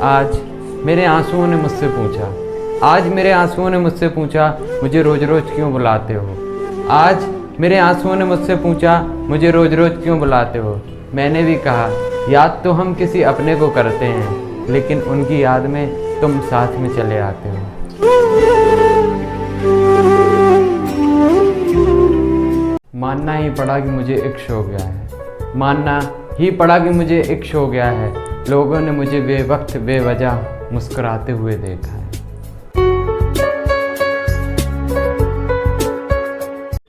आज मेरे आंसुओं ने मुझसे पूछा, मुझे रोज रोज क्यों बुलाते हो। आज मेरे आंसुओं ने मुझसे पूछा, मुझे रोज रोज क्यों बुलाते हो। मैंने भी कहा, याद तो हम किसी अपने को करते हैं, लेकिन उनकी याद में तुम साथ में चले आते हो। मानना ही पड़ा कि मुझे इश्क हो गया है। लोगों ने मुझे बेवक्त बेवजह मुस्कुराते हुए देखा है।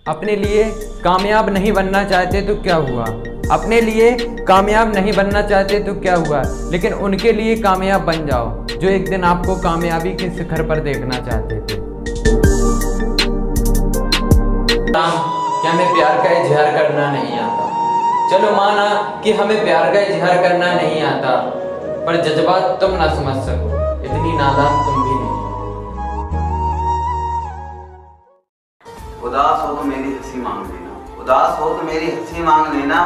अपने लिए कामयाब नहीं बनना चाहते तो क्या हुआ, लेकिन उनके लिए कामयाब बन जाओ जो एक दिन आपको कामयाबी के शिखर पर देखना चाहते थे। क्या हमें प्यार का इजहार करना नहीं आता। चलो माना कि हमें प्यार का इजहार करना नहीं आता, पर जज्बात तुम ना समझ सको, इतनी नादान तुम भी नहीं। उदास हो तो मेरी हंसी मांग लेना,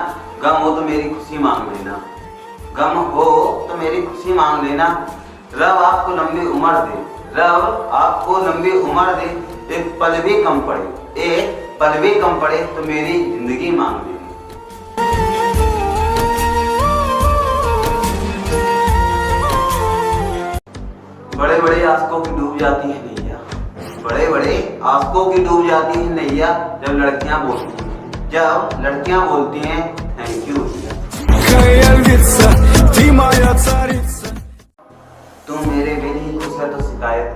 गम हो तो मेरी खुशी मांग लेना। रब आपको लंबी उम्र दे, एक पल भी कम पड़े तो मेरी जिंदगी मांग लेना। बड़े बड़े आशिकों की डूब जाती है नैया, जब लड़कियां बोलती हैं थैंक यू। तुम मेरे बिन ही खुश है तो शिकायत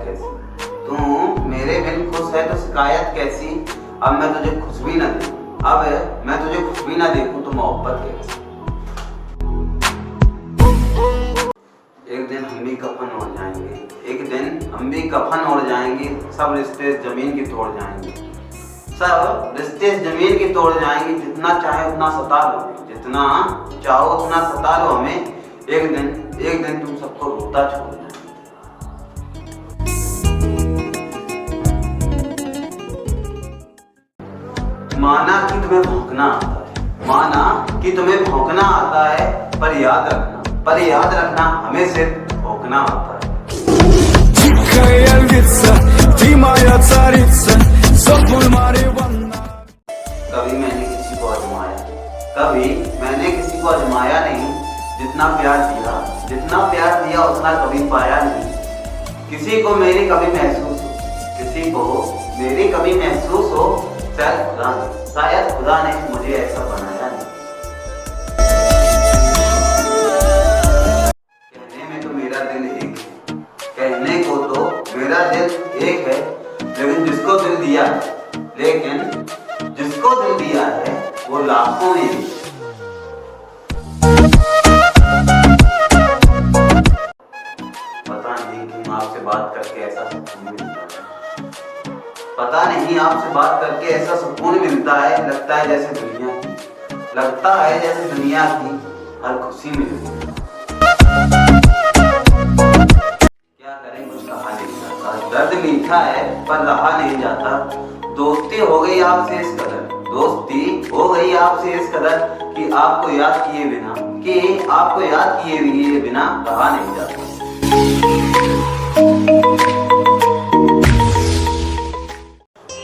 कैसी। अब मैं तुझे खुश भी ना देखूं तो मोहब्बत कैसी। एक दिन हम भी कफन ओढ़ जाएंगे, सब रिश्ते जमीन की तोड़ जाएंगे। जितना चाहे उतना सता लो हमें, एक दिन तुम सबको रोता छोड़ जाएंगे। माना कि तुम्हें भौंकना आता है, पर याद रखना हमें सिर्फ भौंकना आता है। कभी मैंने किसी को आजमाया नहीं, जितना प्यार दिया उतना कभी पाया नहीं। किसी को मेरी कभी महसूस हो, शायद खुदा ने मुझे ऐसा बनाया नहीं। कहने को तो मेरा दिल एक है, लेकिन जिसको दिल दिया है वो लाखों में। पता नहीं आपसे बात करके ऐसा सुकून मिलता है। लगता है जैसे दुनिया की हर खुशी मिल गई। क्या करें, कुछ कहा नहीं जाता। दर्द मीठा है पर रहा नहीं जाता। दोस्ती हो गई आपसे इस कदर कि आपको याद किए बिना रहा नहीं जाता।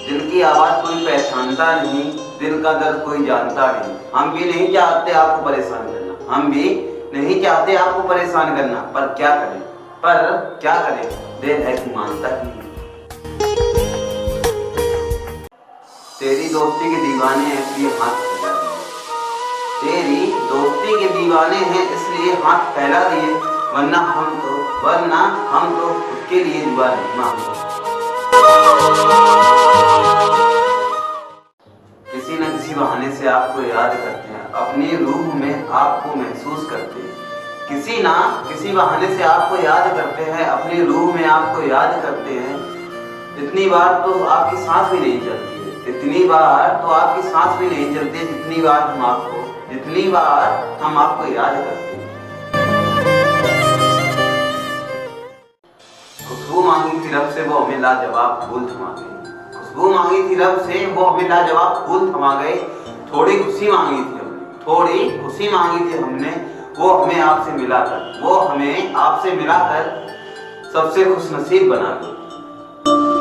दिल की आवाज कोई पहचानता नहीं, दिल का दर्द कोई जानता नहीं। हम भी नहीं चाहते आपको परेशान करना, पर क्या करें, दिल है कि मानता ही नहीं। तेरी दोस्ती के दीवाने हैं इसलिए हाथ फैला दिए, वरना हम तो खुद के लिए दुआ नहीं मांगते। किसी न किसी बहाने से आपको याद करते हैं, अपनी रूह में आपको महसूस करते हैं। किसी बहाने से आपको याद करते हैं, अपनी रूह में आपको याद करते हैं। इतनी बार तो आपकी सांस भी नहीं चलती, जितनी बार हम आपको याद करते हैं। खुशबू मांगी थी रब से वो हमें लाजवाब फूल थमा गए। थोड़ी खुशी मांगी थी हमने, वो हमें आपसे मिलाकर सबसे खुशनसीब बना दो।